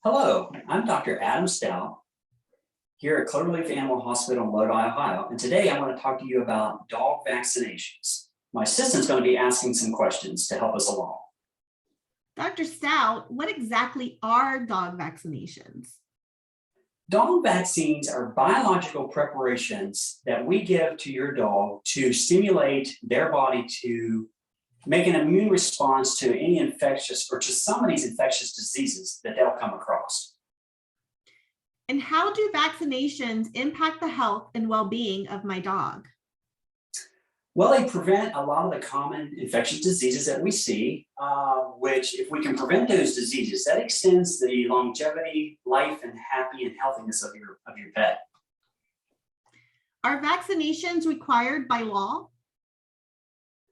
Hello, I'm Dr. Adam Stout here at Cloverleaf Animal Hospital in Lodi, Ohio, and today I want to talk to you about dog vaccinations. My assistant's going to be asking some questions to help us along. Dr. Stout, what exactly are dog vaccinations? Dog vaccines are biological preparations that we give to your dog to stimulate their body to make an immune response to any infectious or to some of these infectious diseases that they'll come across. And how do vaccinations impact the health and well-being of my dog? Well, they prevent a lot of the common infectious diseases that we see, which if we can prevent those diseases, that extends the longevity, life, and happy and healthiness of your pet. Are vaccinations required by law?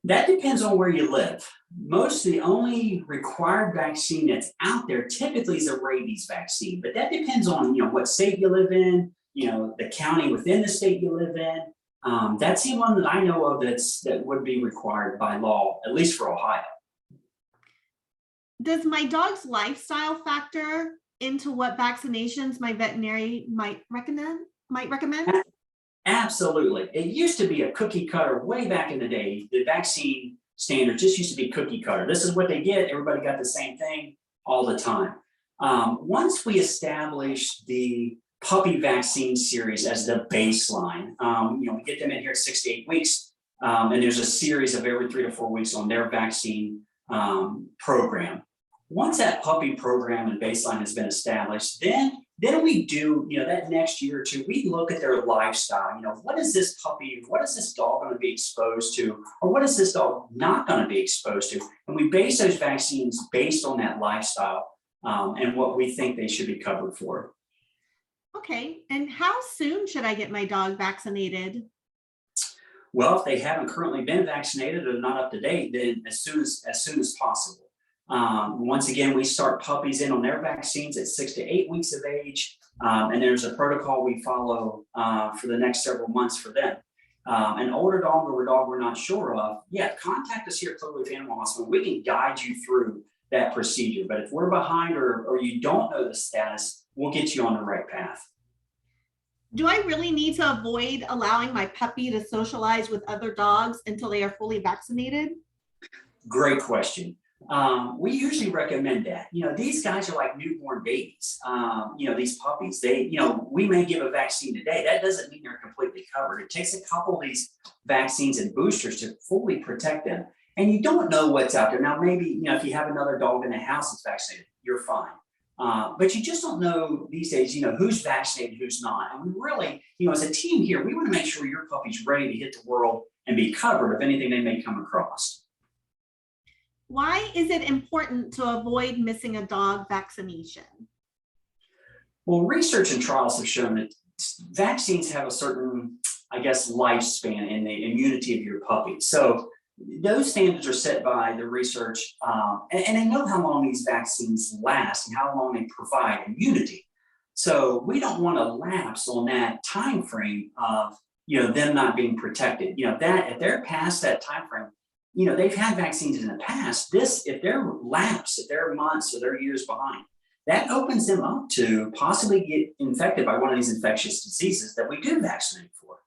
That depends on where you live. The only required vaccine that's out there typically is a rabies vaccine, but that depends on what state you live in, the county within the state you live in. That's the one that I know of that would be required by law, at least for Ohio. Does my dog's lifestyle factor into what vaccinations my veterinary might recommend? Absolutely. It used to be a cookie cutter way back in the day. The vaccine standard just used to be cookie cutter. This is what they get. Everybody got the same thing all the time. Once we established the puppy vaccine series as the baseline, we get them in here at 6 to 8 weeks, and there's a series of every 3 to 4 weeks on their vaccine program. Once that puppy program and baseline has been established, then we do, that next year or two, we look at their lifestyle. What is this dog going to be exposed to? Or what is this dog not going to be exposed to? And we base those vaccines based on that lifestyle and what we think they should be covered for. Okay, and how soon should I get my dog vaccinated? Well, if they haven't currently been vaccinated or not up to date, then as soon as possible. Once again, we start puppies in on their vaccines at 6 to 8 weeks of age, and there's a protocol we follow for the next several months for them. An older dog or a dog we're not sure of, contact us here at Cloverleaf Animal Hospital. We can guide you through that procedure. But if we're behind or you don't know the status, we'll get you on the right path. Do I really need to avoid allowing my puppy to socialize with other dogs until they are fully vaccinated? Great question. We usually recommend that. These guys are like newborn babies. These puppies, we may give a vaccine today. That doesn't mean they're completely covered. It takes a couple of these vaccines and boosters to fully protect them. And you don't know what's out there. Now, maybe, if you have another dog in the house that's vaccinated, you're fine. But you just don't know these days, who's vaccinated, who's not. And we really, as a team here, we want to make sure your puppy's ready to hit the world and be covered of anything they may come across. Why is it important to avoid missing a dog vaccination? Well, research and trials have shown that vaccines have a certain, lifespan in the immunity of your puppy. So those standards are set by the research, and they know how long these vaccines last and how long they provide immunity. So we don't want to lapse on that time frame of them not being protected. That if they're past that time frame, they've had vaccines in the past. If they're lapsed, if they're months or they're years behind, that opens them up to possibly get infected by one of these infectious diseases that we do vaccinate for.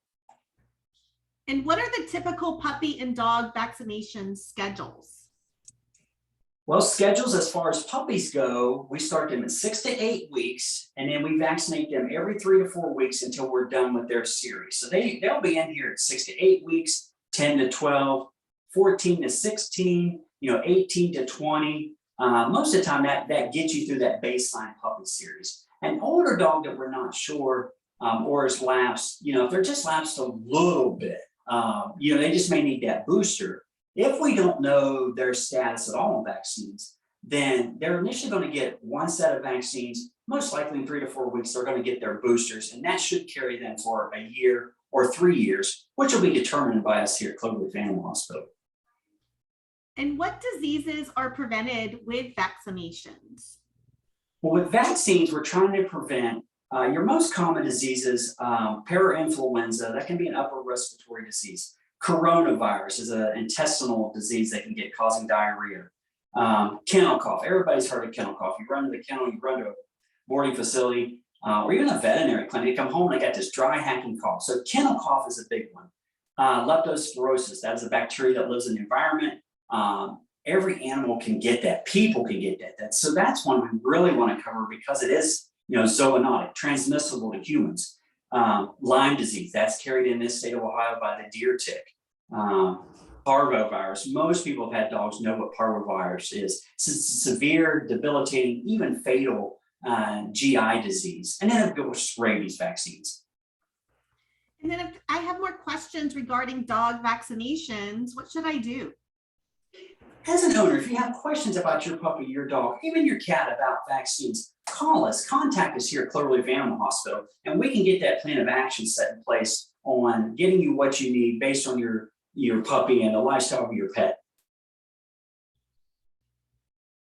And what are the typical puppy and dog vaccination schedules? Well, schedules as far as puppies go, we start them at 6 to 8 weeks, and then we vaccinate them every 3 to 4 weeks until we're done with their series. So they'll be in here at 6 to 8 weeks, 10 to 12, 14 to 16, 18 to 20. Most of the time that gets you through that baseline puppy series. An older dog that we're not sure or is lapsed, if they're just lapsed a little bit, they just may need that booster. If we don't know their status at all on vaccines, then they're initially going to get one set of vaccines. Most likely in 3 to 4 weeks, they're going to get their boosters, and that should carry them for a year or 3 years, which will be determined by us here at Cloverleaf Animal Hospital. And what diseases are prevented with vaccinations? Well, with vaccines, we're trying to prevent your most common diseases, parainfluenza, that can be an upper respiratory disease. Coronavirus is an intestinal disease that can causing diarrhea. Kennel cough, everybody's heard of kennel cough. You run to the kennel, you run to boarding facility, or even a veterinary clinic. They come home and they got this dry hacking cough. So kennel cough is a big one. Leptospirosis, that is a bacteria that lives in the environment. Every animal can get that. People can get that. So that's one we really want to cover because it is, zoonotic, transmissible to humans. Lyme disease, that's carried in this state of Ohio by the deer tick. Parvovirus, most people have had dogs know what parvovirus is. It's a severe, debilitating, even fatal GI disease. And then of course, rabies vaccines. And then if I have more questions regarding dog vaccinations, what should I do? As an owner, if you have questions about your puppy, your dog, even your cat about vaccines, call us, contact us here at Cloverleaf Animal Hospital, and we can get that plan of action set in place on getting you what you need based on your puppy and the lifestyle of your pet.